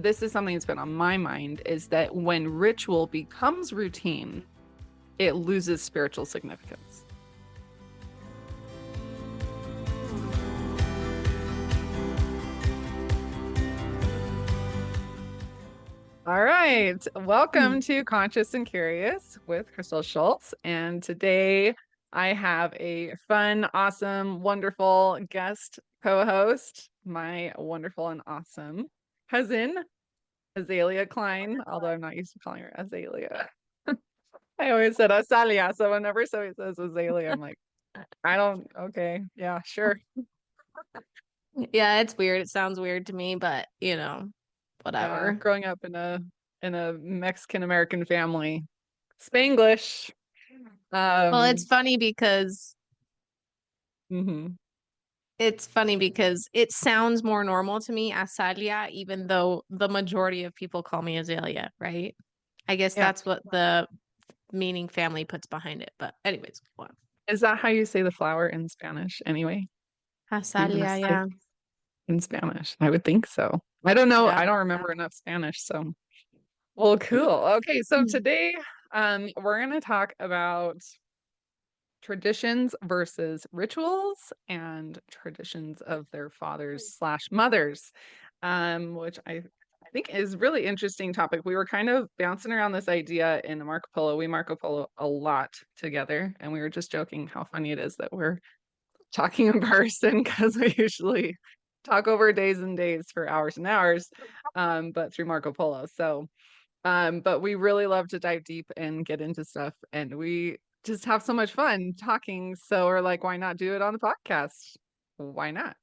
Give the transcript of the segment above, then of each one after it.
this is something that's been on my mind, is that when ritual becomes routine, it loses spiritual significance. All right. Welcome to Conscious and Curious with Crystal Schultz. And today I have a fun, awesome, wonderful guest co-host, my wonderful and awesome cousin, Azalea Klein, although I'm not used to calling her Azalea. I always said Azalea, so whenever somebody says Azalea, I'm like, okay, yeah, sure. Yeah, it's weird. It sounds weird to me, but whatever. Growing up in a Mexican American family, Spanglish. Well, it's funny because Mhm. it sounds more normal to me, Azalea, even though the majority of people call me Azalea, right? I guess Yeah. that's what the meaning family puts behind it. But anyways, go on. Is that how you say the flower in Spanish anyway? You're gonna Azalea, say yeah. in Spanish. I would think so. I don't know. Yeah. I don't remember enough Spanish, so well, cool. Okay, so today we're gonna talk about traditions versus rituals and traditions of their fathers slash mothers, which I think is really interesting topic. We were kind of bouncing around this idea in Marco Polo. We Marco Polo a lot together, and we were just joking how funny it is that we're talking in person because we usually talk over days and days for hours and hours, but through Marco Polo. So but we really love to dive deep and get into stuff, and we just have so much fun talking. So we're like, why not do it on the podcast? Why not?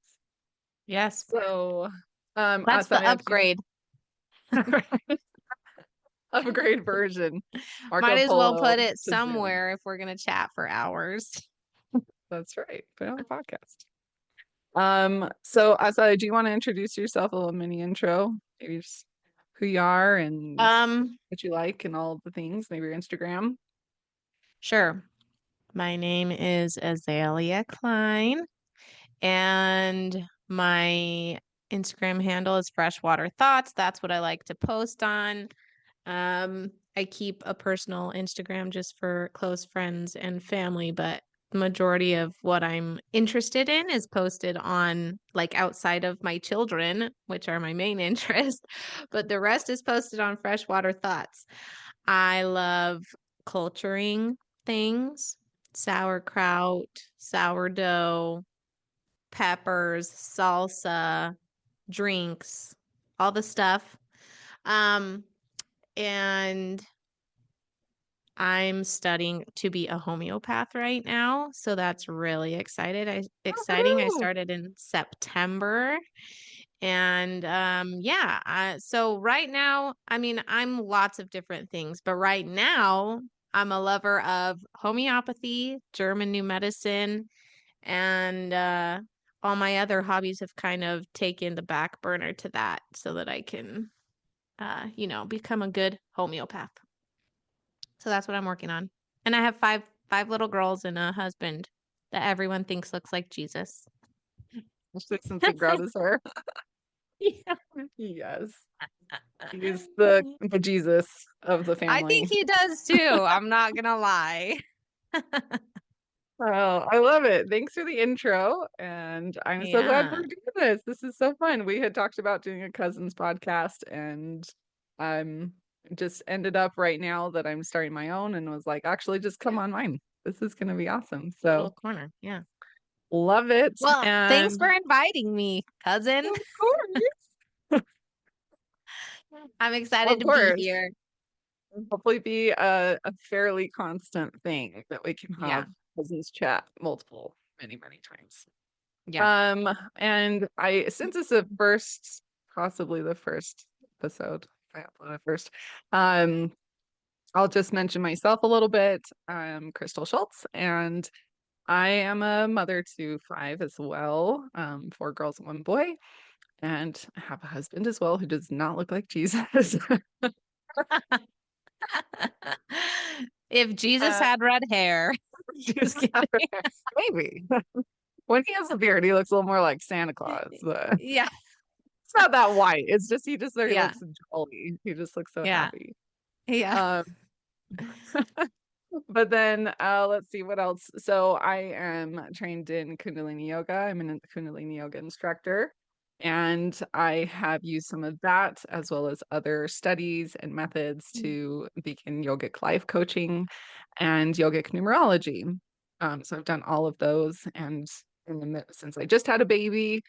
Yes. So, That's the Asanya, upgrade. upgrade version, Might Marco as well Polo put it to Zoom. somewhere if we're gonna chat for hours. That's right. Put it on the podcast. So Asanya, do you want to introduce yourself, a little mini intro? Maybe just who you are and Um, what you like and all the things, maybe your Instagram. sure. My name is Azalea Klein, and my Instagram handle is Freshwater Thoughts. That's what I like to post on. I keep a personal Instagram just for close friends and family, but the majority of what I'm interested in is posted on like outside of my children, which are my main interest, but the rest is posted on Freshwater Thoughts. I love culturing things, sauerkraut, sourdough, peppers, salsa, drinks, all the stuff. Um, and I'm studying to be a homeopath right now, so that's really exciting. I Woohoo! started in September, and yeah. So right now, I mean, I'm lots of different things, but right now, I'm a lover of homeopathy, German new medicine, and all my other hobbies have kind of taken the back burner to that, so that I can, become a good homeopath. So that's what I'm working on. And I have five little girls and a husband that everyone thinks looks like Jesus. Especially since he grows his hair. Yeah. Yes. He's the Jesus of the I family. think he does too. I'm not gonna lie. Oh, I love it. Thanks for the intro. And I'm so glad we're Yeah. doing this. This is so fun. We had talked about doing a cousins podcast, and I'm just ended up right now that I'm starting my own and was like, actually, just come on mine. This is going to be awesome. Little So corner. Yeah. love it. Well, thanks And for inviting me, cousin. of course, I'm excited of to be course, here. hopefully be a fairly constant thing that we can Yeah. have cousins chat many times. Yeah. And since it's the first, possibly the first episode, if I upload it first, I'll just mention myself a little bit. I'm Crystal Schultz, and I am a mother to five as well, four girls and one boy, and I have a husband as well who does not look like Jesus. If Jesus uh, had red hair. Just kidding. maybe when he has a beard, he looks a little more like Santa Claus. But Yeah. It's not that white. It's just he just very Yeah. looks jolly. He just looks so Yeah. happy. Yeah. Um, but then let's see what else. So I am trained in Kundalini yoga. I'm a Kundalini yoga instructor, and I have used some of that as well as other studies and methods to begin yogic life coaching and yogic numerology. So I've done all of those, and since I just had a baby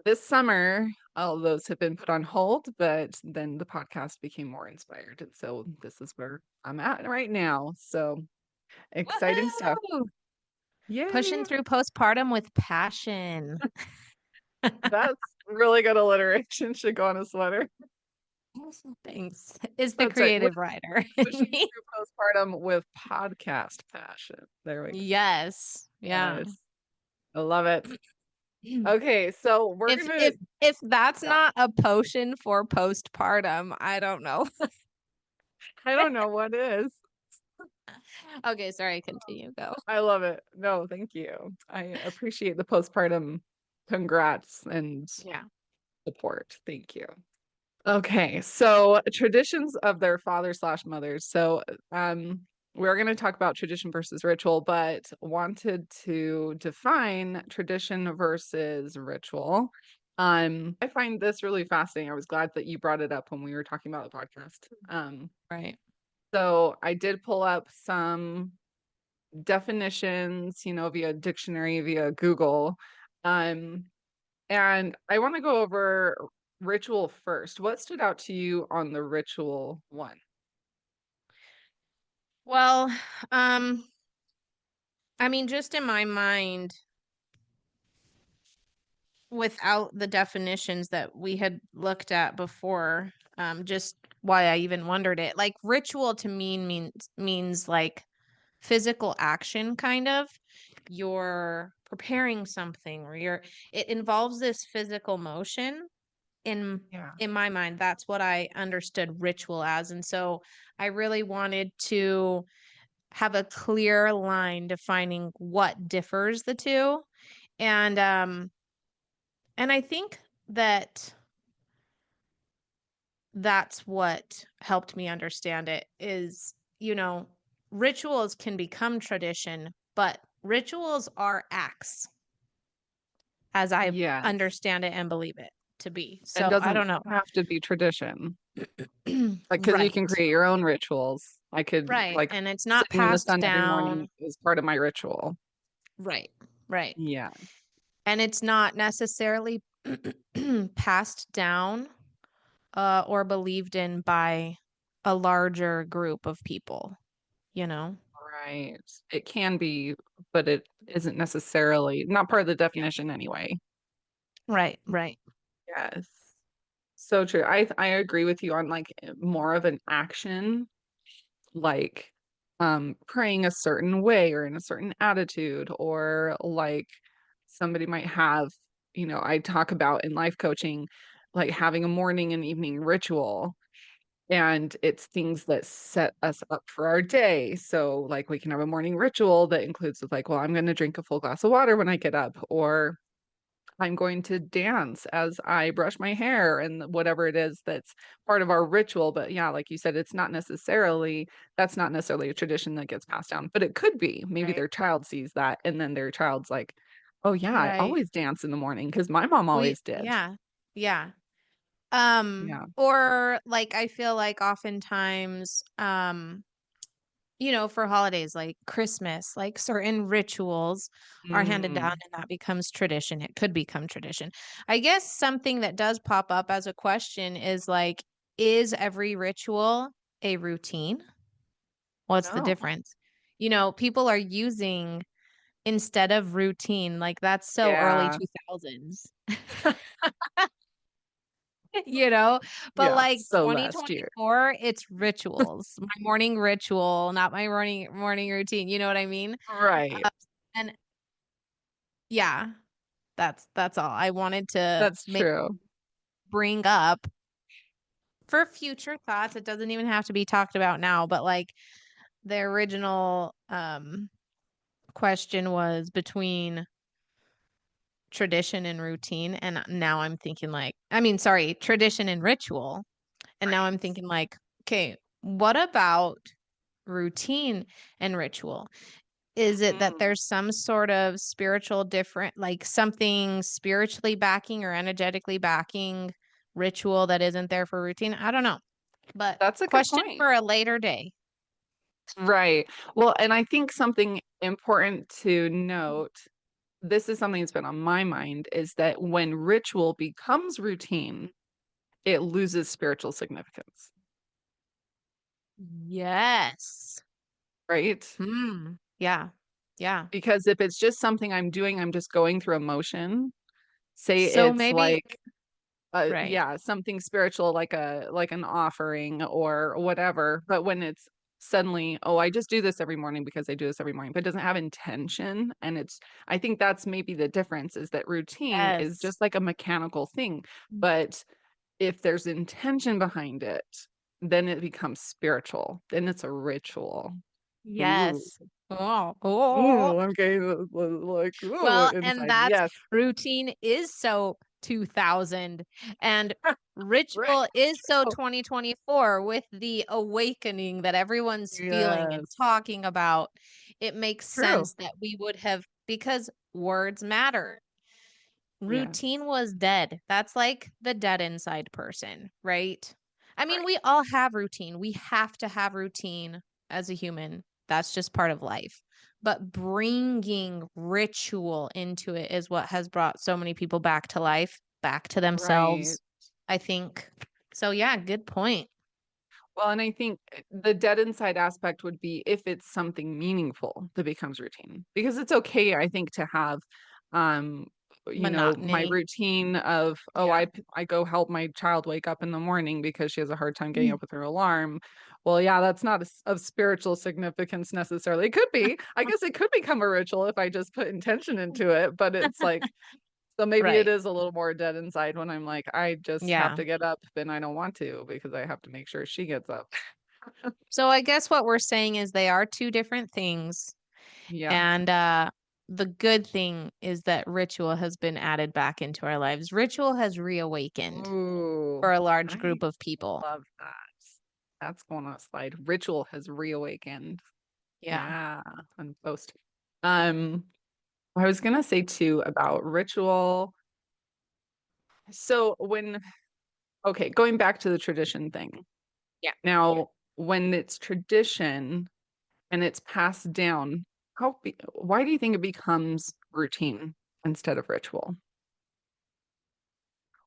this summer, all of those have been put on hold, but then the podcast became more inspired. And so this is where I'm at right now. So exciting stuff. Woohoo! Yay. Pushing through postpartum with passion. That's really good alliteration. Should go on a sweater. Thanks. Is the That's right. creative writer in Pushing me. through postpartum with podcast passion. There we go. Yes. Yeah. Yes. I love it. Okay, so we're If gonna if if that's yeah. not a potion for postpartum, I don't know. I don't know what is. Okay, sorry, continue. Go. I love it. No, thank you. I appreciate the postpartum congrats and Yeah. support. Thank you. Okay, so traditions of their father slash mothers. So we're going to talk about tradition versus ritual, but wanted to define tradition versus ritual. I find this really fascinating. I was glad that you brought it up when we were talking about the podcast. Right. So I did pull up some definitions, via dictionary, via Google. Um, and I want to go over ritual first. What stood out to you on the ritual one? Well, um, I mean, just in my mind, without the definitions that we had looked at before, just why I even wondered it. Like ritual to me means like physical action kind of. You're preparing something or it involves this physical motion in Yeah. in my mind. That's what I understood ritual as. And so I really wanted to have a clear line defining what differs the two. And I think that that's what helped me understand it is, rituals can become tradition, but rituals are acts as I Yes. understand it and believe it to be. And So I doesn't don't know. have to be tradition. Like, because you can Right. create your own rituals. I could, Right. like, And it's not sitting in the passed sun every morning down. is part of my ritual. Right. Right. Yeah. And it's not necessarily passed down or believed in by a larger group of people, you know? Right. It can be, but it isn't necessarily not part of the Yeah. definition anyway. Right. Right. Yes. So true. I agree with you on like more of an action, like praying a certain way or in a certain attitude, or like somebody might have, I talk about in life coaching, like having a morning and evening ritual. And it's things that set us up for our day. So like we can have a morning ritual that includes with like, well, I'm going to drink a full glass of water when I get up, or I'm going to dance as I brush my hair and whatever it is that's part of our ritual. But yeah, like you said, that's not necessarily a tradition that gets passed down, but it could be. Maybe Right. their child sees that and then their child's like, oh yeah, I Right. always dance in the morning because my mom always did. Yeah. Yeah. Yeah. Or like I feel like oftentimes for holidays like Christmas, like certain rituals are handed down Mm. and that becomes tradition. It could become tradition. I guess something that does pop up as a question is like, is every ritual a routine? What's the No. difference? People are using instead of routine, like that's so early Yeah. 2000s. you know, but Yeah. like So last year. 2024, it's rituals. My morning ritual, not my morning routine. You know what I mean? Right. And yeah, that's all. I wanted to That's true. bring up for future thoughts. It doesn't even have to be talked about now, but like the original question was between tradition and routine. And now I'm thinking like, I mean, sorry, tradition and ritual. And now I'm Right. thinking like, okay, what about routine and ritual? Is it that Mm, there's some sort of spiritual different, like something spiritually backing or energetically backing ritual that isn't there for routine? I don't know. But that's a good question point. for a later day. Right. Well, and I think something important to note, this is something that's been on my mind, is that when ritual becomes routine, it loses spiritual significance, Yes. right? Hmm. Yeah. Yeah. Because if it's just something I'm doing, I'm just going through emotion. Say So it's maybe, like right. yeah, something spiritual like a like an offering or whatever, but when it's suddenly, oh, I just do this every morning because I do this every morning, but it doesn't have intention, and it's, I think that's maybe the difference, is that routine is Yes. just like a mechanical thing, but if there's intention behind it, then it becomes spiritual, then it's a ritual. Ooh. Yes. Oh, oh. Ooh, I'm getting like, ooh, Well, and inside. that's Yes. routine is so 2000 and Right. ritual is so Oh, 2024 with the awakening that everyone's feeling and yes. talking about. It makes True. sense that we would have because words matter. Yes. Routine was dead. That's like the dead inside person, right? I mean, Right. we all have routine. We have to have routine as a human. That's just part of life. But bringing ritual into it is what has brought so many people back to life, back to Right. themselves, I think. So, yeah, good point. Well, and I think the dead inside aspect would be if it's something meaningful that becomes routine. Because it's okay, I think, to have um my Monotony. routine of, oh, Yeah. I go help my child wake up in the morning because she has a hard time getting up with her alarm. Well, yeah, that's not of spiritual significance necessarily. It could be. I guess it could become a ritual if I just put intention into it, but it's like, so maybe it Right. is a little more dead inside when I'm like, I just have Yeah. to get up and I don't want to because I have to make sure she gets up. So, I guess what we're saying is they are two different things. Yeah. And the good thing is that ritual has been added back into our lives. Ritual has reawakened Ooh, for a large I group of people. love that. That's going on a slide. Ritual has reawakened. Yeah. Yeah, on post. Um, I was gonna say too about ritual. So okay, going back to the tradition thing. Yeah. Now, when it's tradition and it's passed down, why do you think it becomes routine instead of ritual?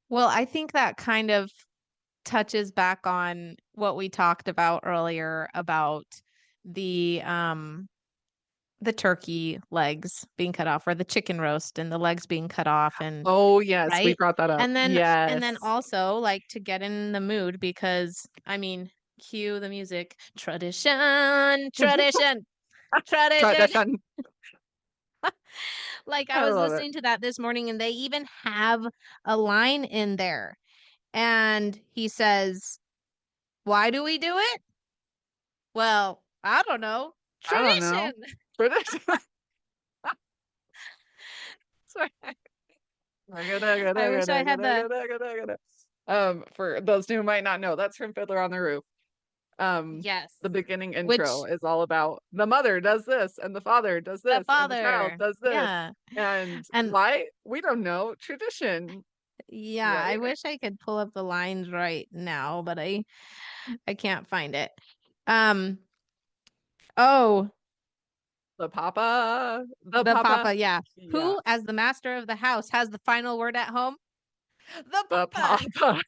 Well, I think that kind of touches back on what we talked about earlier about the um the turkey legs being cut off or the chicken roast and the legs being cut off and Oh, yes, we right? brought that up. And then Yes. also like to get in the mood because I mean, cue the music. Tradition, tradition, tradition. Tradition. Like I I was love it. listening to that this morning and they even have a line in there. And he says, "Why do we do it?" Well, I don't know. I don't know. Tradition. Tradition. Sorry. I wish I had the For those who might not know, that's from Fiddler on the Roof. yes, The beginning intro which is all about the mother does this and the father does the this and the child father. does this. Yeah. And And why? We don't know. Tradition, yeah, I right? wish I could pull up the lines right now, but I can't find it. Um oh, The the papa, papa, yeah. yeah, Who as the master of the house has the final word at home? The the papa. papa.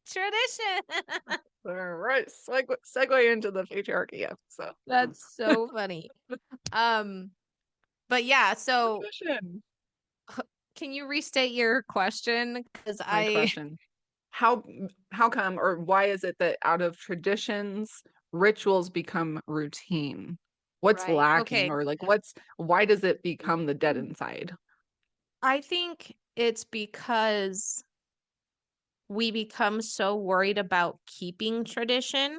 Tradition. All right, segue into the patriarchy episode. That's so funny. Um but yeah, so Tradition. can you restate your question? Because My I, question. How how come, or why is it that out of traditions, rituals become routine? What's right. lacking, Okay. or like why does it become the dead inside? I think it's because we become so worried about keeping tradition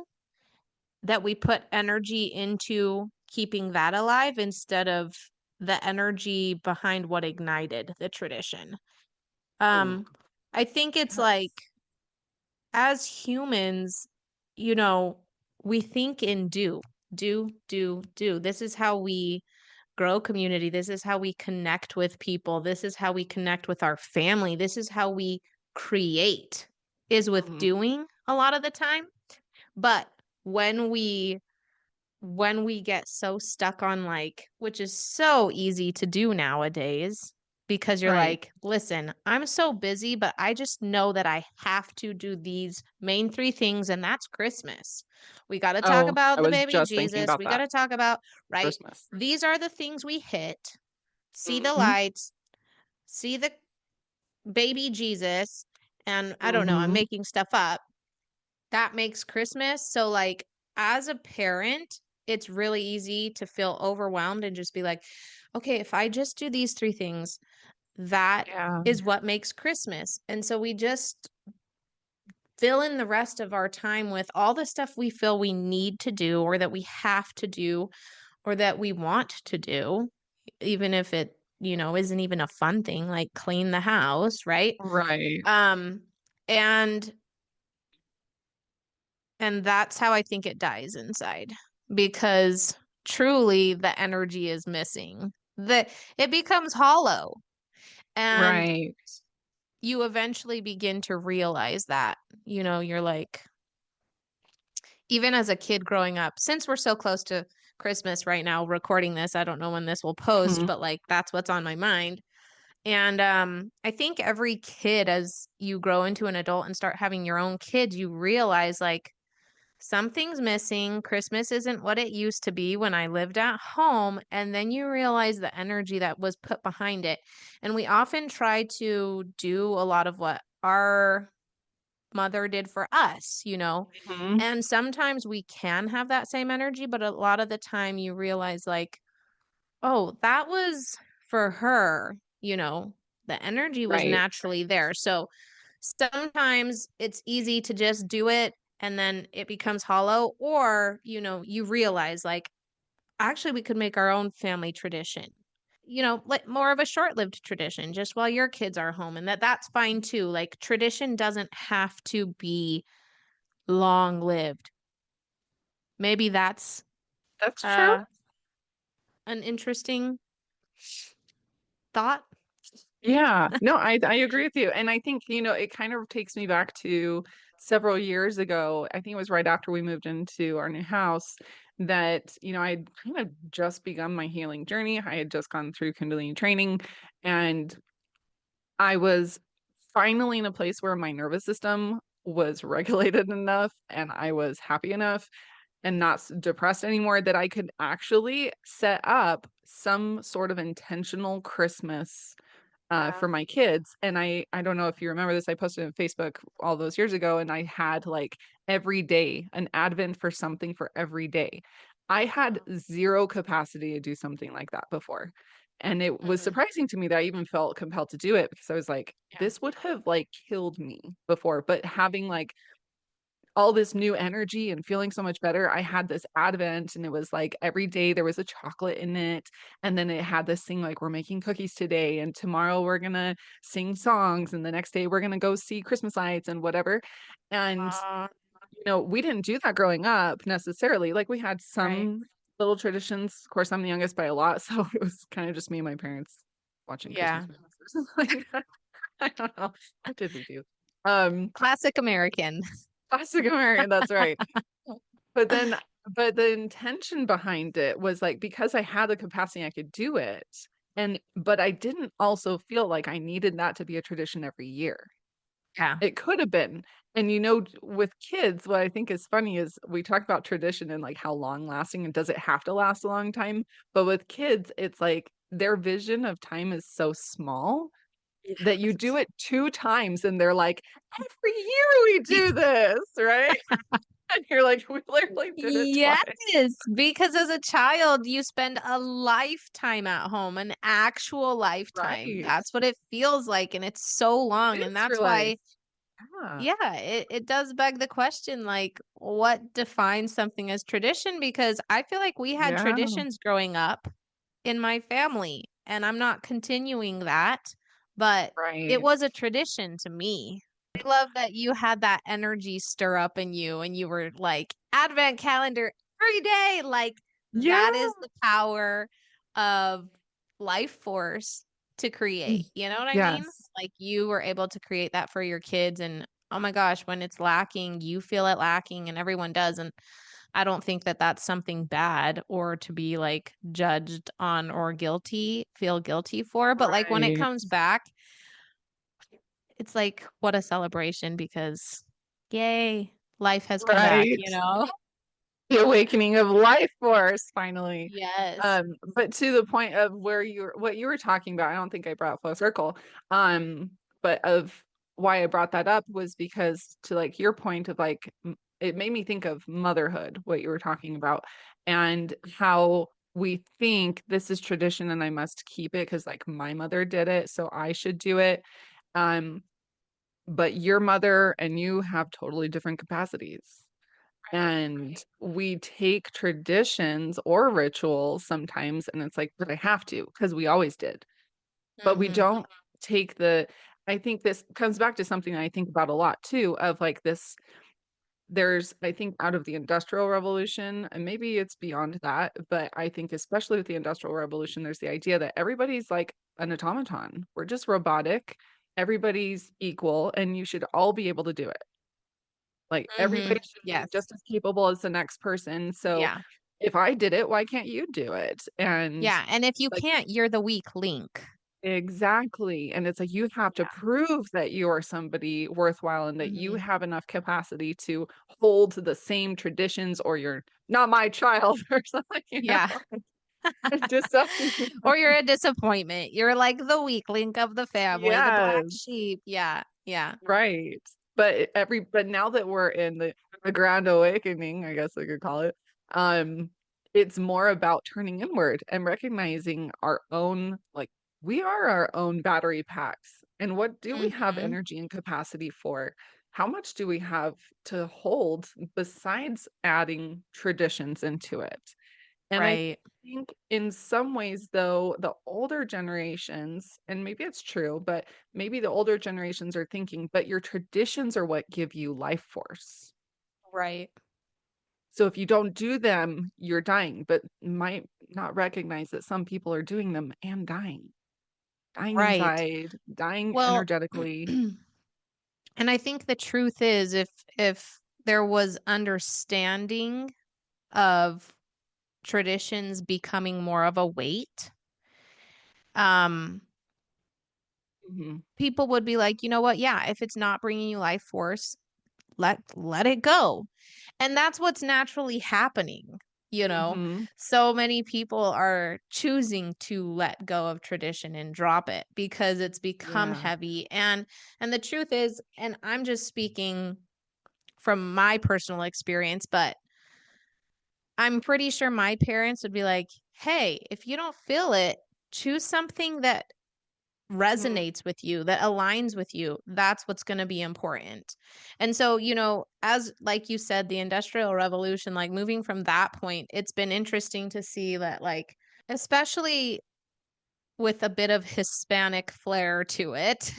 that we put energy into keeping that alive instead of the energy behind what ignited the tradition. Ooh, I think it's like, yes. as humans, we think in do. This is how we grow community. This is how we connect with people. This is how we connect with our family. This is how we create, is with Mhm. doing a lot of the time. But when we get so stuck on, like, which is so easy to do nowadays, because you're Right. like, listen, I'm so busy, but I just know that I have to do these main three things, and that's Christmas. We got to talk Oh, about I the was baby just thinking Jesus. about We got that. to talk about, right? Christmas. These are the things we hit. See the Mhm. lights, see the baby Jesus, and I don't know, I'm Mhm. making stuff up. That makes Christmas. So, like, as a parent, it's really easy to feel overwhelmed and just be like, okay, if I just do these three things, that Yeah. is what makes Christmas. And so we just fill in the rest of our time with all the stuff we feel we need to do, or that we have to do, or that we want to do, even if it, isn't even a fun thing, like clean the house, right? Right. Um, and that's how I think it dies inside, because truly the energy is missing. That it becomes hollow, and Right. you eventually begin to realize that, you're like, even as a kid growing up, since we're so close to Christmas right now, recording this, I don't know when this will post, Mhm. but like, that's what's on my mind. And I think every kid, as you grow into an adult and start having your own kids, you realize, like, something's missing. Christmas isn't what it used to be when I lived at home. And then you realize the energy that was put behind it. And we often try to do a lot of what our mother did for us, Mhm. And sometimes we can have that same energy, but a lot of the time you realize, like, oh, that was for her, the energy was Right. naturally there. So sometimes it's easy to just do it and then it becomes hollow, or, you realize, like, actually we could make our own family tradition. Like more of a short-lived tradition just while your kids are home, and that's fine too. Like, tradition doesn't have to be long-lived. Maybe that's That's true. uh an interesting thought. Yeah. No, I agree with you. And I think, it kind of takes me back to several years ago. I think it was right after we moved into our new house that, I'd kind of just begun my healing journey. I had just gone through Kundalini training, and I was finally in a place where my nervous system was regulated enough and I was happy enough and not depressed anymore that I could actually set up some sort of intentional Christmas Yeah. for my kids. And I don't know if you remember this. I posted on Facebook all those years ago, and I had like every day an advent for something for every day. I had zero capacity to do something like that before. And it was Mhm. surprising to me that I even felt compelled to do it, because I was like, Yeah. this would have like killed me before. But having like all this new energy and feeling so much better. I had this advent, and it was like every day there was a chocolate in it. And then it had this thing like, we're making cookies today, and tomorrow we're gonna sing songs, and the next day we're gonna go see Christmas lights and whatever. And Uh, we didn't do that growing up necessarily. Like, we had right. some little traditions. Of course, I'm the youngest by a lot, so it was kind of just me and my parents watching Christmas Yeah. movies or something like that. I don't know. What did we do? Um, Classic American. Classic American, that's right. But then but the intention behind it was, like, because I had the capacity, I could do it, but I didn't also feel like I needed that to be a tradition every year. Yeah. It could have been. And, with kids, what I think is funny is we talk about tradition and, like, how long lasting, and does it have to last a long time? But with kids, it's like their vision of time is so small that you do Yes. it 2 times and they're like, "Every year we do this," right? And you're like, "We literally did it Yes, twice." because as a child, you spend a lifetime at home, an actual lifetime. Right. That's what it feels like, and it's so It long. And is your that's life. why, Yeah. yeah, it does beg the question, like, what defines something as tradition? Because I feel like we had Yeah. traditions growing up, in my family, and I'm not continuing that, but it Right. was a tradition to me. I love that you had that energy stir up in you and you were like, Advent calendar every day. Like, Yeah. that is the power of life force to create. You know what I mean? Yes. Like, you were able to create that for your kids. And oh my gosh, when it's lacking, you feel it lacking, and everyone does. And I don't think that that's something bad or to be like judged on or feel guilty for. But like when it Right. comes back, it's like, what a celebration because yay, life has come back, Right. you know? The awakening of life force finally. Yes. But to the point of what you were talking about, I don't think I brought full circle. Um, but of why I brought that up was because to like your point of like it made me think of motherhood, what you were talking about, and how we think this is tradition and I must keep it because like my mother did it, so I should do it. Um, but your mother and you have totally different capacities. And we take traditions or rituals sometimes, and it's like, but I have to, because we always did. But we Mhm. don't take I think this comes back to something I think about a lot too, of like this, I think out of the Industrial Revolution, and maybe it's beyond that, but I think especially with the Industrial Revolution, there's the idea that everybody's like an automaton. We're just robotic, everybody's equal, and you should all be able to do it. Like, everybody Mhm. should be Yes. just as capable as the next person, so Yeah. if I did it, why can't you do it? And, Yeah. And if you like can't, you're the weak link. exactly, and it's like, you have to Yeah. prove that you are somebody worthwhile and that you Mhm. have enough capacity to hold the same traditions or you're not my child or something, you know? Yeah. Just something. Or you're a disappointment. You're like the weak link of the family, the black Yes. sheep. Yeah. Yeah. Right. But now that we're in the grand awakening, I guess I could call it, um, it's more about turning inward and recognizing our own, like we are our own battery packs. And what do we have Mhm. energy and capacity for? How much do we have to hold besides adding traditions into it? And I Right. think in some ways, though, the older generations, and maybe it's true, but maybe the older generations are thinking, but your traditions are what give you life force. Right. So if you don't do them, you're dying, but might not recognize that some people are doing them and dying Right. inside, dying Well, energetically. and I think the truth is if there was understanding of traditions becoming more of a weight, um, Mhm. people would be like, "You know what? Yeah, if it's not bringing you life force, let it go." And that's what's naturally happening, you know? Mhm. So many people are choosing to let go of tradition and drop it because it's become Yeah. heavy. And the truth is, and I'm just speaking from my personal experience, but I'm pretty sure my parents would be like, "Hey, if you don't feel it, choose something that Mhm. resonates with you, that aligns with you. That's what's going to be important." And so, as like you said, the Industrial Revolution, like moving from that point, it's been interesting to see that, like, especially with a bit of Hispanic flair to it,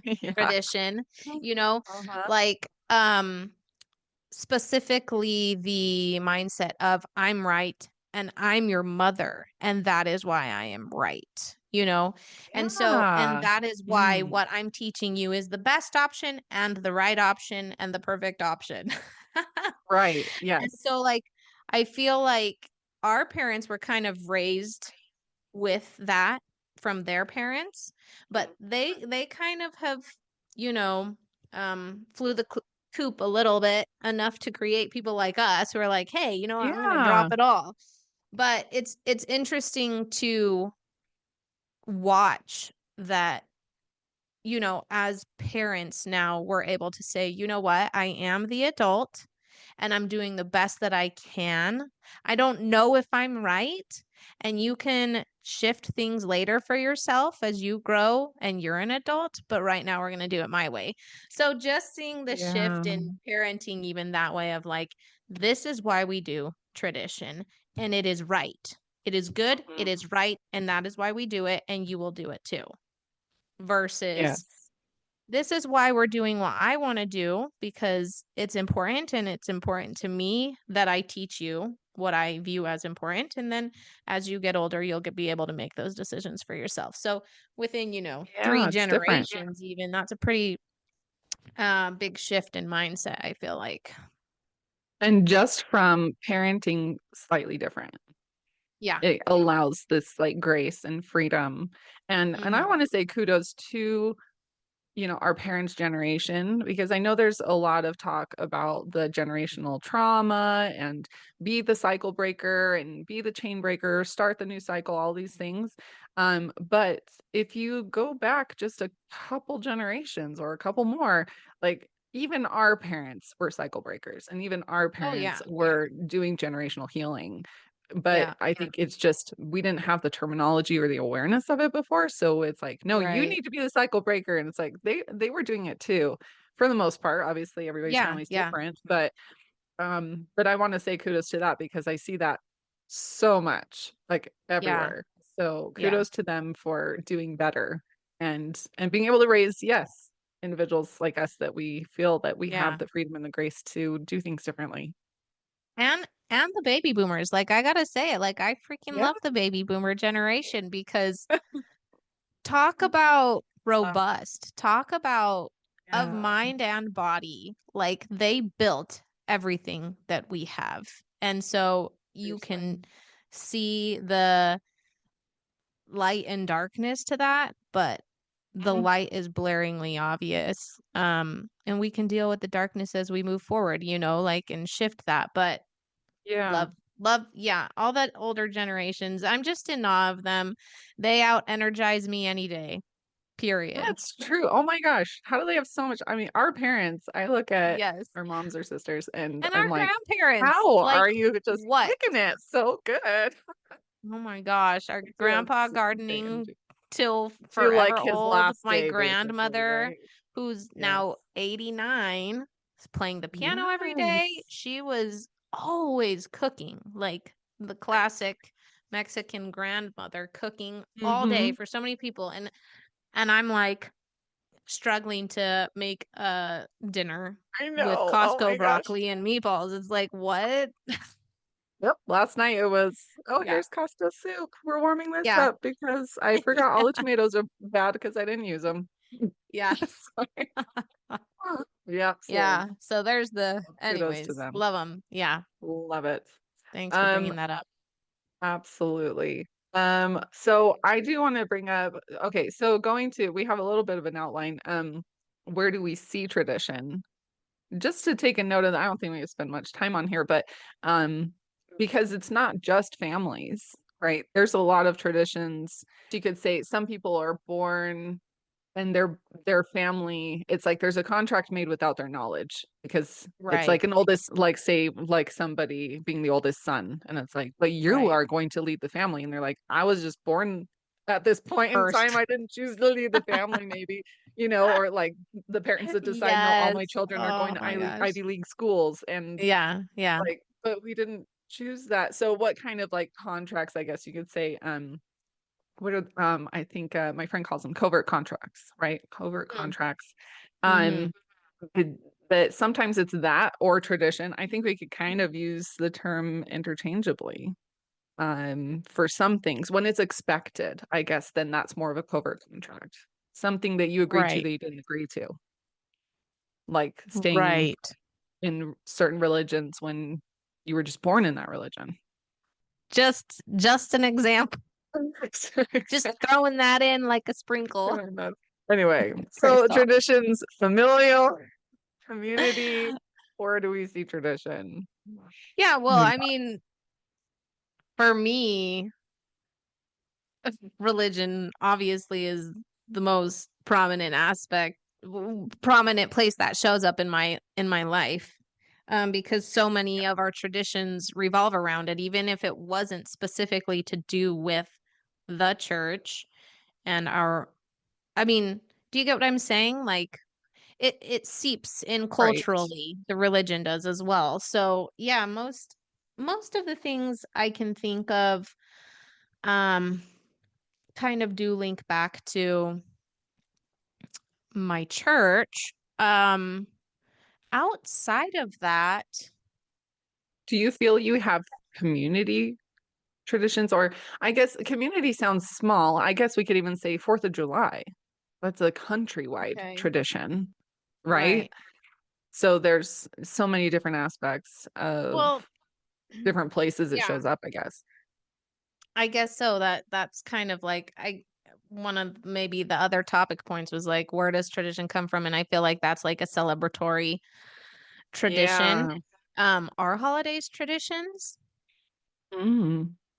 Yeah. tradition, you know, Uh-huh. like, specifically the mindset of I'm right and I'm your mother and that is why I am right, you know? And Yeah. that is why Mm. what I'm teaching you is the best option and the right option and the perfect option. Right. And Yes. so like I feel like our parents were kind of raised with that from their parents, but they kind of have, you know, flew the coop a little bit enough to create people like us who are like, "Hey, you know what? I'm going to drop Yeah. it all." But it's interesting to watch that, as parents now we're able to say, "You know what? I am the adult and I'm doing the best that I can. I don't know if I'm right." And you can shift things later for yourself as you grow and you're an adult, but right now we're going to do it my way. So just seeing the shift Yeah. in parenting, even that way of like, this is why we do tradition and it is right. It is good, it Mhm. is right, and that is why we do it, and you will do it too. Versus Yes. this is why we're doing what I want to do because it's important and it's important to me that I teach you what I view as important. And then as you get older, you'll be able to make those decisions for yourself. So within, three Yeah, it's different. generations, even that's a pretty big shift in mindset, I feel like. And just from parenting slightly different. Yeah. It allows this like grace and freedom. And I Hmm. want to say kudos to our parents' generation, because I know there's a lot of talk about the generational trauma and be the cycle breaker and be the chain breaker, start the new cycle, all these things. But if you go back just a couple generations or a couple more, like even our parents were cycle breakers and even our Oh, yeah. parents were doing generational healing. But Yeah. I think it's just we didn't have the terminology or the awareness of it before. So it's like, no, you Right. need to be the cycle breaker. And it's like they were doing it too, for the most part. Obviously, everybody's Yeah. family's Yeah. different, but I want to say kudos to that because I see that so much, like Yeah. everywhere. So Yeah. kudos to them for doing better and being able to raise, yes, individuals like us that we feel that we have Yeah. the freedom and the grace to do things differently. And the baby boomers. Like I gotta say it, like I freaking Yeah. love the baby boomer generation because talk about robust, talk about of Yeah. mind and body. Like they built everything that we have. And so you Seriously. can see the light and darkness to that, but the Mhm. light is blaringly obvious. And we can deal with the darkness as we move forward, like and shift that. But Yeah. love, yeah, all that older generations. I'm just in awe of them. They out energize me any day. Period. That's true. Oh my gosh. How do they have so much? I mean, our parents, I look at Yes. our moms or sisters and And our I'm like, grandparents, how like are you just what? kicking it so good? Oh my gosh, our grandpa Yes. gardening till To like forever his old. last My day, basically, grandmother, right? who's Yes. now 89, is playing the piano every day. Yes. She was always cooking, like the classic Mexican grandmother cooking all day Mm-hmm. for so many people. And I'm like struggling to make a dinner I with know. Oh Costco my gosh. broccoli and meatballs. It's like, what? Yep. Last night it was, oh, Yeah. here's Costa soup. We're warming this Yeah. up because I forgot all the tomatoes are bad because I didn't use them. Yeah. Sorry. Yeah. So Yeah. So there's kudos to anyways, them. love them. Yeah. Love it. Thanks for Um, bringing that up. absolutely. So I do want to bring up, okay, so we have a little bit of an outline. Where do we see tradition? Just to take a note of that, I don't think we spend much time on here, but um, because it's not just families, right? There's a lot of traditions. You could say some people are born and their family, it's like there's a contract made without their knowledge because it's Right. like an oldest, like say like somebody being the oldest son, and it's like, but you Right. are going to lead the family, and they're like, I was just born at this point in time, First. I didn't choose to lead the family, maybe, or like the parents that decide, no, all Yes. my children are going Oh to my gosh. Ivy League schools, and Yeah. Yeah. like, but we didn't choose that. So what kind of like contracts, I guess you could say, what are I think my friend calls them covert contracts, right? Covert contracts. Mm-hmm. Um it- but sometimes it's that or tradition. I think we could kind of use the term interchangeably. For some things, when it's expected, I guess then that's more of a covert contract. Something that you agreed to Right. that you didn't agree to, like staying Right. in certain religions when you were just born in that religion. Just an example. Just throwing that in like a sprinkle. Anyway, so Crystal. traditions, familial, community, or do we see tradition? Yeah, well, Your I thoughts? mean, for me, religion obviously is the most prominent aspect, prominent place that shows up in my life. Because so many of our traditions revolve around it, even if it wasn't specifically to do with the church and I mean, do you get what I'm saying? Like it seeps in Right. culturally, the religion does as well. So yeah, most of the things I can think of um kind of do link back to my church. Outside of that, Do you feel you have community traditions? Or I guess community sounds small. I guess we could even say 4th of July. That's a countrywide okay, tradition, right? right. So there's so many different aspects of Well, different places it yeah, shows up, I guess. I guess so. That's kind of like I one of maybe the other topic points was like where does tradition come from? And I feel like that's like a celebratory tradition. Yeah. Are holidays traditions?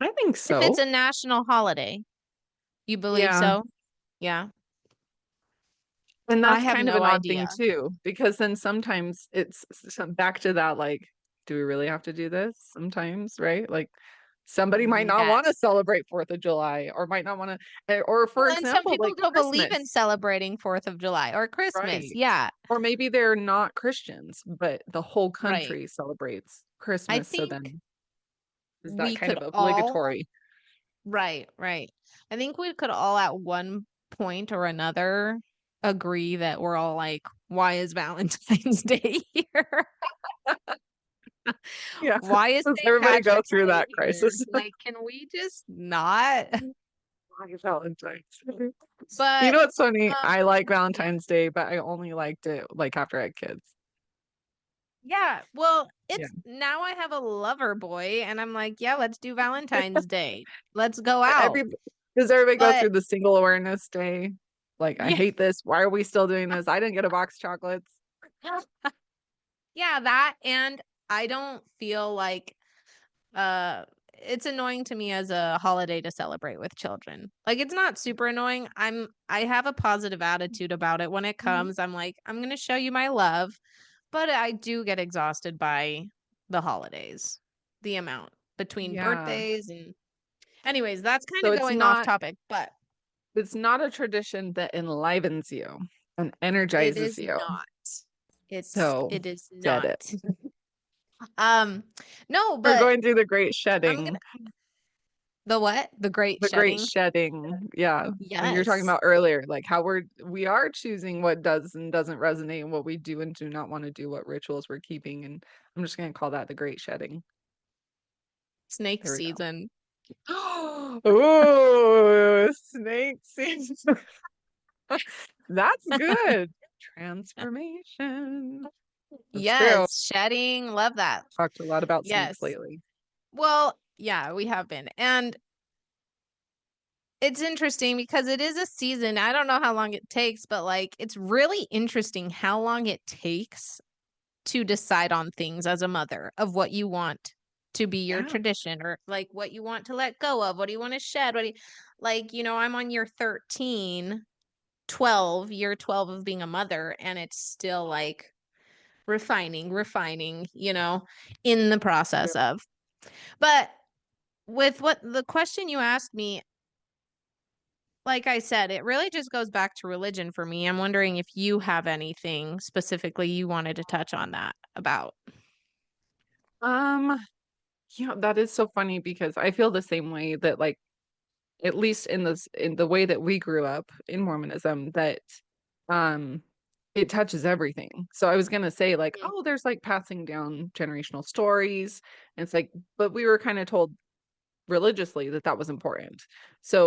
I think If it's so. a national holiday, you believe Yeah. so? Yeah. And I that's have kind of no an odd thing idea. too, because then sometimes it's back to that, like, do we really have to do this sometimes, right? Like somebody might not want to Yes. celebrate 4th of July or might not want to, or Well, for and some example, people like don't believe in Christmas, celebrating 4th of July or Christmas. right? Yeah, Or maybe they're not Christians, but the whole right. country celebrates I Christmas. So think then is that we kind could of all, obligatory? right, right. I think we could all at one point or another agree that we're all like, why is Valentine's Day here? Yeah. Why is Does St. everybody go Patrick's through Day that here? crisis? Like, can we just not? Why Valentine's? You But know what's funny? um I like yeah. Valentine's Day, but I only liked it like after I had kids. Yeah, well, Yeah. it's now I have a lover boy and I'm like, yeah, let's do Valentine's Day. Let's go But out. does everybody go But through the single awareness day? Like, I yeah, hate this. Why are we still doing this? I didn't get a box of chocolates. yeah, that and I don't feel like uh it's annoying to me as a holiday to celebrate with children. Like it's not super annoying. I have a positive attitude about it when it Mhm. comes. I'm like, I'm going to show you my love, but I do get exhausted by the holidays. The amount between Yeah. birthdays and anyways, that's kind So of going off topic, but it's not a tradition that enlivens you and it energizes is you. not. So It is get not. it. Um no, We're but going through the great I'm shedding. gonna the what? The great The great shedding. shedding. Yeah. When you're talking Yes. about earlier, like how we are choosing what does and doesn't resonate and what we do and do not want to do, what rituals we're keeping. And I'm just gonna call that the great shedding. Snake There we go. season. Oh, snake season. That's good. Transformation. That's true. Yes, shedding. Love that. Talked a lot about snakes Yes. lately. Well, yeah, we have been. And it's interesting because it is a season. I don't know how long it takes, but like it's really interesting how long it takes to decide on things as a mother of what you want to be your Yeah. tradition or like what you want to let go of, what do you want to shed, what do you like, I'm on year 13, 12, year 12 of being a mother, and it's still like refining, in the Yeah. process of. But with what the question you asked me, like I said, it really just goes back to religion for me. I'm wondering if you have anything specifically you wanted to touch on that about. Um, that is so funny because I feel the same way that like at least in the way that we grew up in Mormonism that um it touches everything. So I was gonna say like, Mhm. oh, there's like passing down generational stories. And it's like, but we were kind of told religiously that that was important.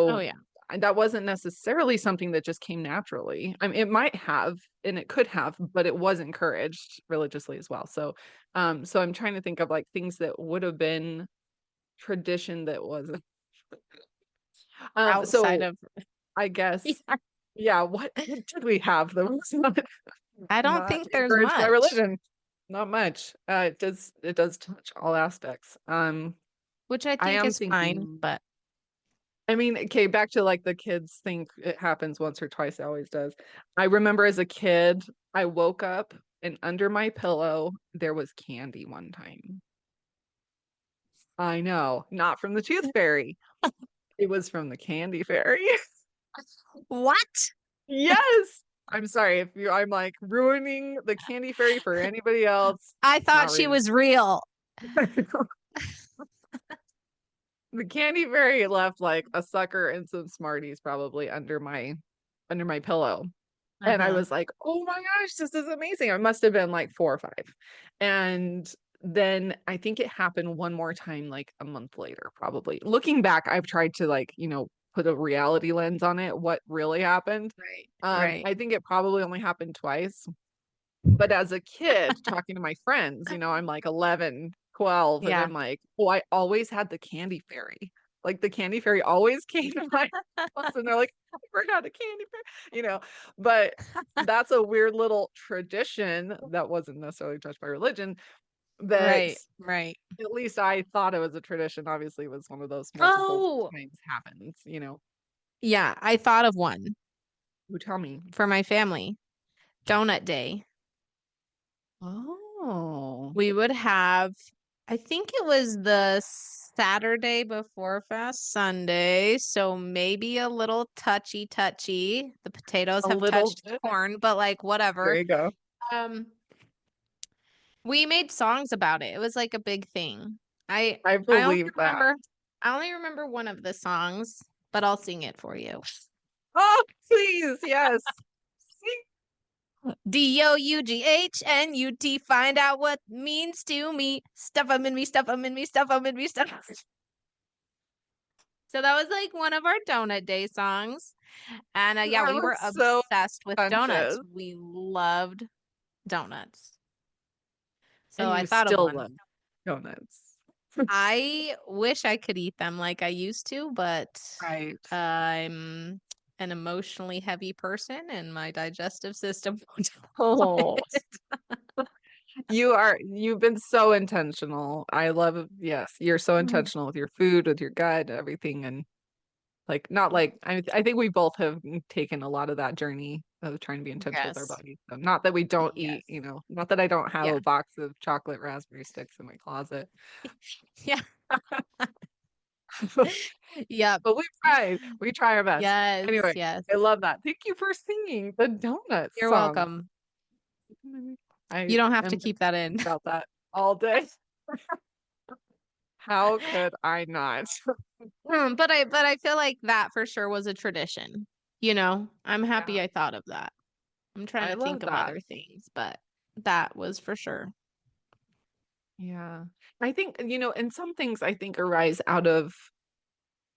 Oh So yeah. that wasn't necessarily something that just came naturally. I mean, it might have and it could have, but it was encouraged religiously as well. So so I'm trying to think of like things that would have been tradition that wasn't. Outside So of I guess, yeah. yeah, what did we have that was not I don't not think there's encouraged by much, religion? Not much. It does touch all aspects. which I I think am is fine, thinking, but I mean, okay, back to like the kids think it happens once or twice, it always does. I remember as a kid, I woke up and under my pillow there was candy one time. I know, not from the tooth fairy. It was from the candy fairy. what? Yes. I'm sorry if I'm like ruining the candy fairy for anybody else. I It's thought not she real. was real. the candy fairy left like a sucker and some Smarties probably under my pillow. And I Uh-huh. was like, oh my gosh, this is amazing. I must have been like 4 or 5. And then I think it happened one more time, like a month later, probably. Looking back, I've tried to like, put a reality lens on it, what really happened. Right. Right. I think it probably only happened twice. But as a kid, talking to my friends, I'm like 11, 12, and Yeah. I'm like, oh, I always had the candy fairy. Like the candy fairy always came to my house, and they're like, I forgot the candy fairy, But that's a weird little tradition that wasn't necessarily touched by religion, that Right. Right. at least I thought it was a tradition. Obviously, it was one of those multiple Oh, times happens. yeah. I thought of one Who tell me? for my family. Donut Day. Oh, We would have, I think it was the Saturday before Fast Sunday, so maybe a little touchy touchy. The potatoes a have little touched bit. corn, but like There whatever. you go. Um, we made songs about it. It was like a big thing. I I I only believe that. remember I only remember one of the songs, but I'll sing it for you. Oh, please, yes. See? DOUGHNUT, find out what means to me. Stuff 'em in me, stuff 'em in me, stuff 'em in me, stuff. So that was like one of our donut day songs. And yeah, That we was were so obsessed with donuts. conscious. We loved donuts. So And I you thought of still one. love donuts. I wish I could eat them like I used to, but Right. I'm an emotionally heavy person and my digestive system won't allow Oh, it. you've been so intentional. I love, yes, you're so intentional with your food, with your gut, everything. And like, not like, I think we both have taken a lot of that journey of trying to be intentional with our Yes. bodies. So not that we don't eat, Yes. not that I don't have Yeah. a box of chocolate raspberry sticks in my closet. Yeah. Yep. But we try. We try our best. Yes. Anyway, Yes. I love that. Thank you for singing the donut You're song. welcome. I You don't have am to gonna keep that think in. about that all day. How could I not? But I feel like that for sure was a tradition. I'm happy Yeah, I thought of that. I'm trying I to think love of that. other things, but that was for sure. Yeah. I think, and some things I think arise out of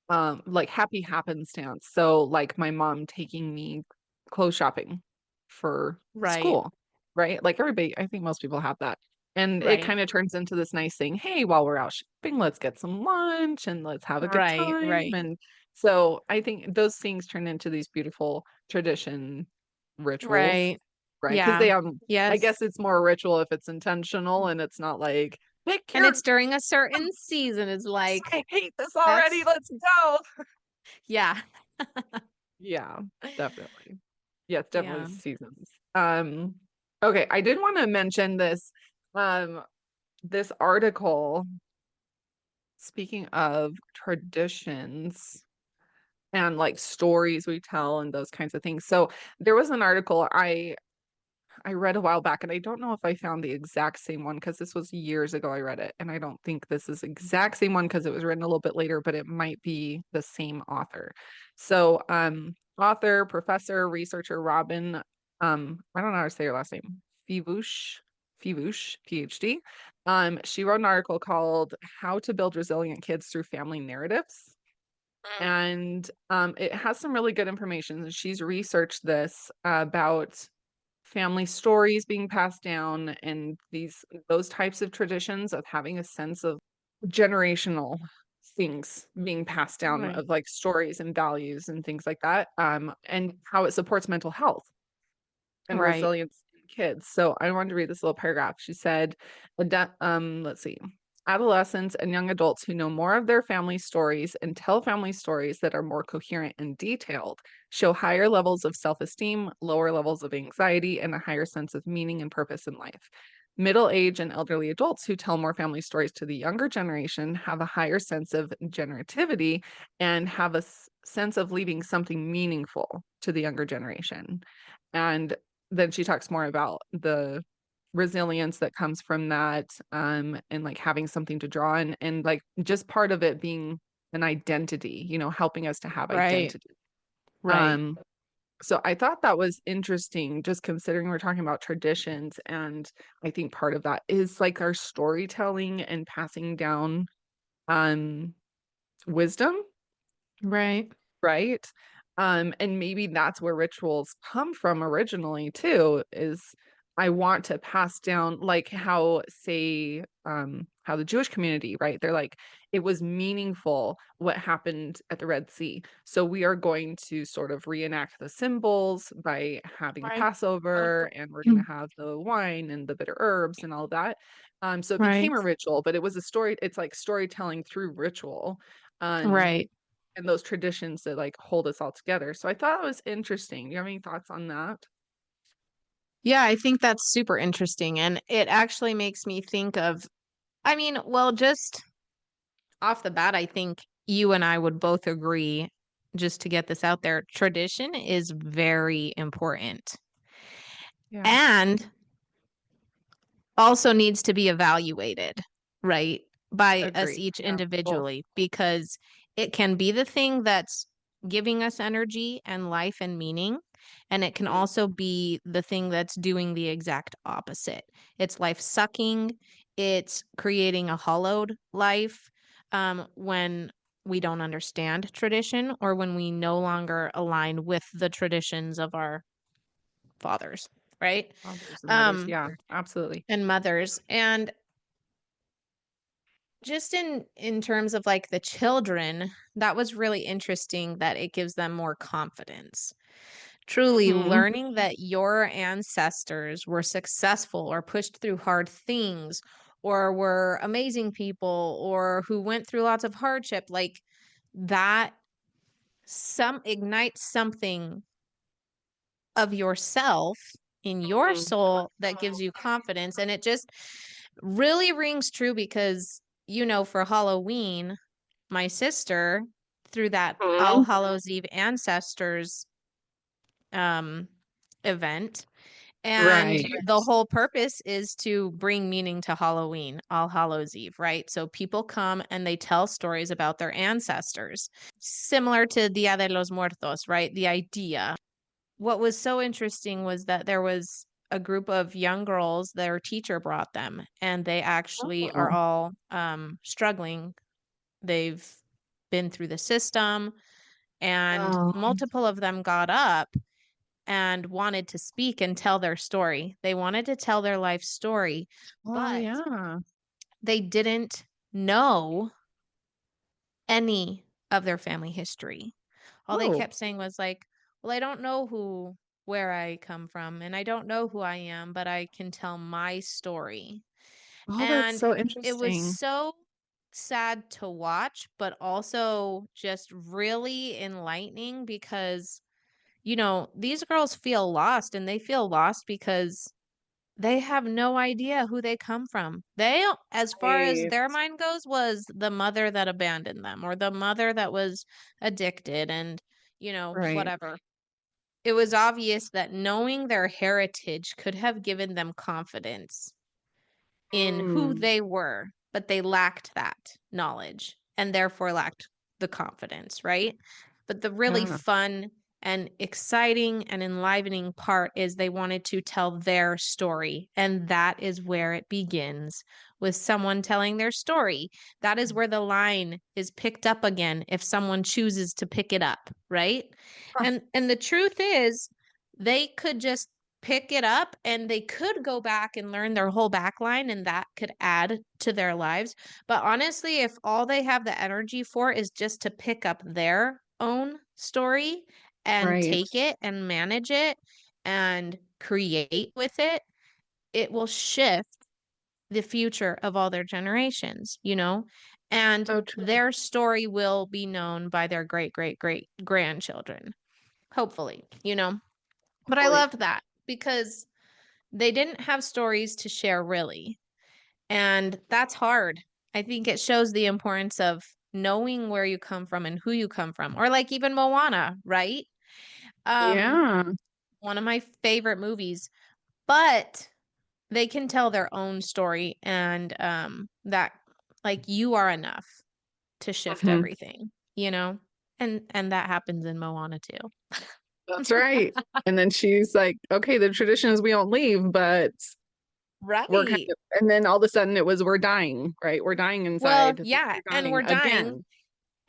like happy happenstance. So like my mom taking me clothes shopping for Right. school, right? Like everybody, I think most people have that. And it Right. kind of turns into this nice thing. Hey, while we're out shopping, let's get some lunch and let's have a good Right. time. Right. And so I think those things turn into these beautiful tradition rituals, Right. right? Because Yeah. I Yes. guess it's more a ritual if it's intentional and it's not like, pick And your, it's during a certain season. It's like I hate this already. that's Let's go. yeah. Yeah, definitely. Yes, definitely Yeah. seasons. Okay, I did want to mention um this article, speaking of traditions and like stories we tell and those kinds of things. So there was an article I read a while back, and I don't know if I found the exact same one because this was years ago I read it, and I don't think this is exact same one because it was written a little bit later, but it might be the same author. So, author, professor, researcher Robin, I don't know how to say her last name, Fivush, PhD. She wrote an article called "How to Build Resilient Kids Through Family Narratives." And it has some really good information. She's researched this about family stories being passed down and those types of traditions of having a sense of generational things being passed down Right. of like stories and values and things like that, and how it supports mental health and Right. resilience in kids. So I wanted to read this little paragraph. She said, let's see. Adolescents and young adults who know more of their family stories and tell family stories that are more coherent and detailed show higher levels of self-esteem, lower levels of anxiety, and a higher sense of meaning and purpose in life. Middle-aged and elderly adults who tell more family stories to the younger generation have a higher sense of generativity and have a sense of leaving something meaningful to the younger generation. And then she talks more about the resilience that comes from that, and like having something to draw on, and like just part of it being an identity, helping us to have Right. identity. Right. Um, so I thought that was interesting, just considering we're talking about traditions. And I think part of that is like our storytelling and passing down um wisdom, Right. right? And maybe that's where rituals come from originally too, is I want to pass down like how, say, how the Jewish community, right? They're like, it was meaningful what happened at the Red Sea. So we are going to sort of reenact the symbols by having a Right. Passover, and we're going to have the wine and the bitter herbs and all that. So it Right. became a ritual, but it was a story, it's like storytelling through ritual. Um, Right. and those traditions that like hold us all together. So I thought it was interesting. Do you have any thoughts on that? Yeah, I think that's super interesting. And it actually makes me think of, I mean, well, just off the bat, I think you and I would both agree, just to get this out there, tradition is very important Yeah, and also needs to be evaluated, right, by us agree. each Yeah, both. individually, because it can be the thing that's giving us energy and life and meaning. And it can Mhm. also be the thing that's doing the exact opposite. It's life sucking, it's creating a hollowed life when we don't understand tradition or when we no longer align with the traditions of our fathers, right? Fathers and mothers. Um, Yeah, absolutely. and mothers. And just in terms of like the children, that was really interesting that it gives them more confidence. Truly Hmm. learning that your ancestors were successful or pushed through hard things or were amazing people or who went through lots of hardship, like that some ignites something of yourself in your Hmm. soul that gives you confidence. And it just really rings true because, for Halloween, my sister, through that All Hmm. Hallows Eve Ancestors um, event, and Right. the whole purpose is to bring meaning to Halloween, All Hallows Eve, right? So people come and they tell stories about their ancestors, similar to Dia de los Muertos, right? The idea. What was so interesting was that there was a group of young girls, their teacher brought them, and they actually are Oh. all struggling. They've been through the system, and Oh. multiple of them got up and wanted to speak and tell their story. They wanted to tell their life story, Oh, but yeah. they didn't know any of their family history. All they Oh. kept saying was like, "Well, I don't know where I come from and I don't know who I am, but I can tell my story." Oh, that's And so it was interesting. so sad to watch, but also just really enlightening because, these girls feel lost and they feel lost because they have no idea who they come from. They, as far as Right. their mind goes, was the mother that abandoned them or the mother that was addicted and, Right. whatever. It was obvious that knowing their heritage could have given them confidence in who Mm. they were, but they lacked that knowledge and therefore lacked the confidence, right? But the really Yeah. fun and exciting and enlivening part is they wanted to tell their story. And that is where it begins with someone telling their story. That is where the line is picked up again if someone chooses to pick it up, right? Huh. And the truth is they could just pick it up and they could go back and learn their whole back line and that could add to their lives. But honestly, if all they have the energy for is just to pick up their own story and Right. take it and manage it and create with it, it will shift the future of all their generations, and So true. their story will be known by their great, great, great grandchildren, hopefully. But I Hopefully. loved that because they didn't have stories to share really. And that's hard. I think it shows the importance of knowing where you come from and who you come from. Or like even Moana, right? Um, Yeah. one of my favorite movies. But they can tell their own story and that like you are enough. to shift Mhm. everything, you know? And that happens in Moana too. That's right. And then she's like, okay, the tradition is we don't leave, but we're kind Right. of, and then all of a sudden it was, we're dying, right? We're dying Well, inside. yeah, We're and dying we're dying. again.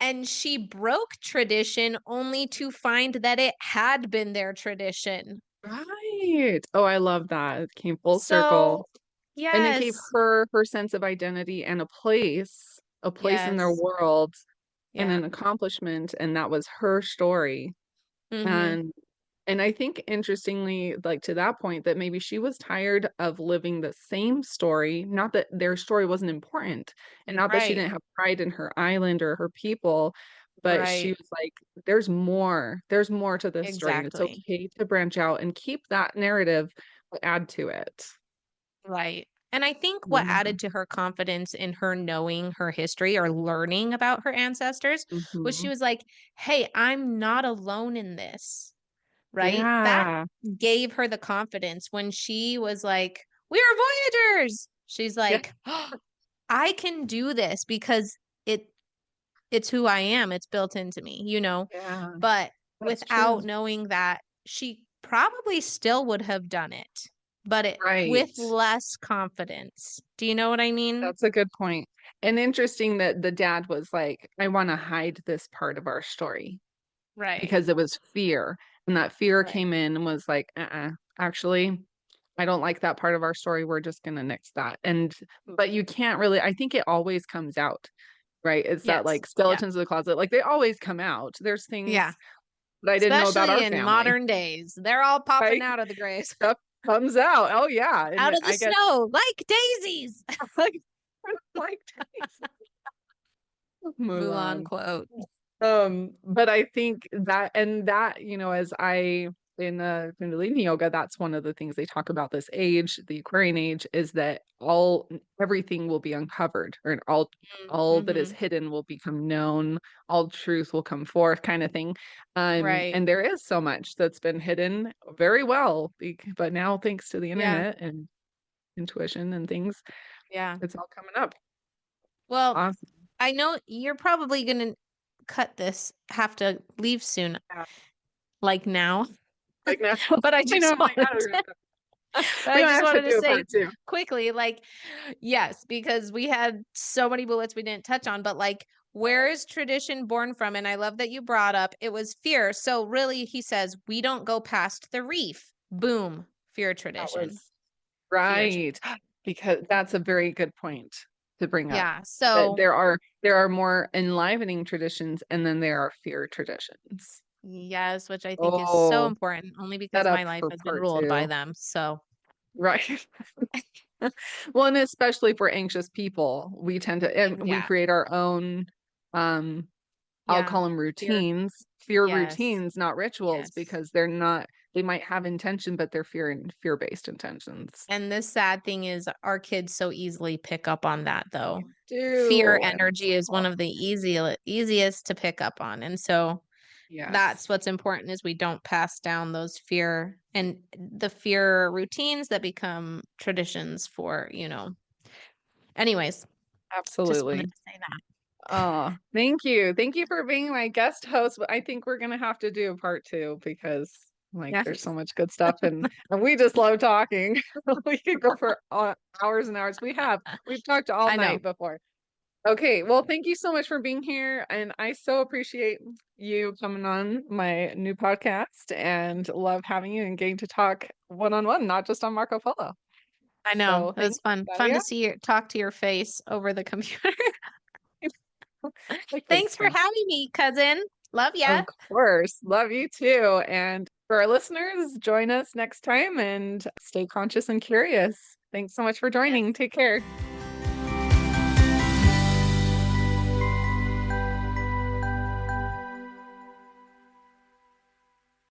And she broke tradition only to find that it had been their tradition. Right. Oh, I love that. It came full circle. So, And it gave yes, her her sense of identity and a place in their yes, world and yeah. an accomplishment. And that was her story. Mm-hmm. And and I think interestingly, like to that point, that maybe she was tired of living the same story. Not that their story wasn't important, and not that she Right, didn't have pride in her island or her people, but she right, was like, there's more. There's more to this story, and it's exactly. okay to branch out and keep that narrative, but add to it. Right. And I think what Yeah. added to her confidence in her knowing her history or learning about her ancestors was she Hmm. was like, hey, I'm not alone in this. Right? That Yeah. gave her the confidence when she was like, we are voyagers. She's Yeah. like, oh, I can do this because it it's who I am. It's built into me, you know? Yeah. But That's true. without knowing that, she probably still would have done it, but with Right. less confidence. Do you know what I mean? That's a good point. And interesting that the dad was like, I want to hide this part of our story Right. because it was fear. And that fear Right. came in and was like, actually, I don't like that part of our story. We're just going to nix that. And, but you can't really, I think it always comes out, right? It's that Yes. like Yeah. skeletons of the closet, like they always come out. There's Yeah. things that I didn't know about Especially our in family, modern days. They're all popping right? out of the graves, Stuff comes out. Oh, yeah. out And of the I guess, snow like daisies. like, like Mulan Mulan. quote. But I think that and that, as I in Kundalini yoga, that's one of the things they talk about this age, the Aquarian age, is that everything will be uncovered, or all that is Mm-hmm. hidden will become known, all truth will come forth, kind of thing. Right. And there is so much that's been hidden very well, but now thanks to the Yeah. internet and intuition and things, Yeah. it's all coming up. Well, Awesome. I know you're probably gonna cut this, have to leave soon, Yeah. like now. Like now, But I I know, just I'm like, wanted to, but we I might just have to wanted to do a say part two. quickly, like, yes, because we had so many bullets we didn't touch on, but like, where is tradition born from? And I love that you brought up it was fear. So really, he says, we don't go past the reef. Boom, fear That tradition. was Fear. right. Because that's a very good point to bring up. Yeah. That So there are more enlivening traditions and then there are fear traditions. yes, which I think is so Oh, important, only set because up my life for has been part ruled by two. them. So Right. Well, and especially for anxious people, we tend to, and we yeah, create our own, um, I'll yeah. call them Fear. routines, fear Yes. routines, not rituals, Yes. because they might have intention, but they're fear-based intentions. And the sad thing is our kids so easily pick up on that They though. Fear do. And energy is one of the easiest to pick up on. And so yes. that's what's important is we don't pass down those fear and the fear routines that become traditions for, anyways, just wanted Absolutely. to say that. Oh, thank you. Thank you for being my guest host. I think we're gonna have to do a part two because like Yeah, there's so much good stuff and we just love talking. We could go for hours and hours. We've talked all I know. night before. Okay, well, thank you so much for being here, and I so appreciate you coming on my new podcast and love having you and getting to talk one-on-one, not just on Marco Polo. I know. So It was thanks, fun. Fun Dalia. to see you talk to your face over the computer. Like Thanks for FaceTime. having me, cousin. Love ya. Of course. Love you too. And for our listeners, join us next time and stay conscious and curious. Thanks so much for Yes. joining. Take care.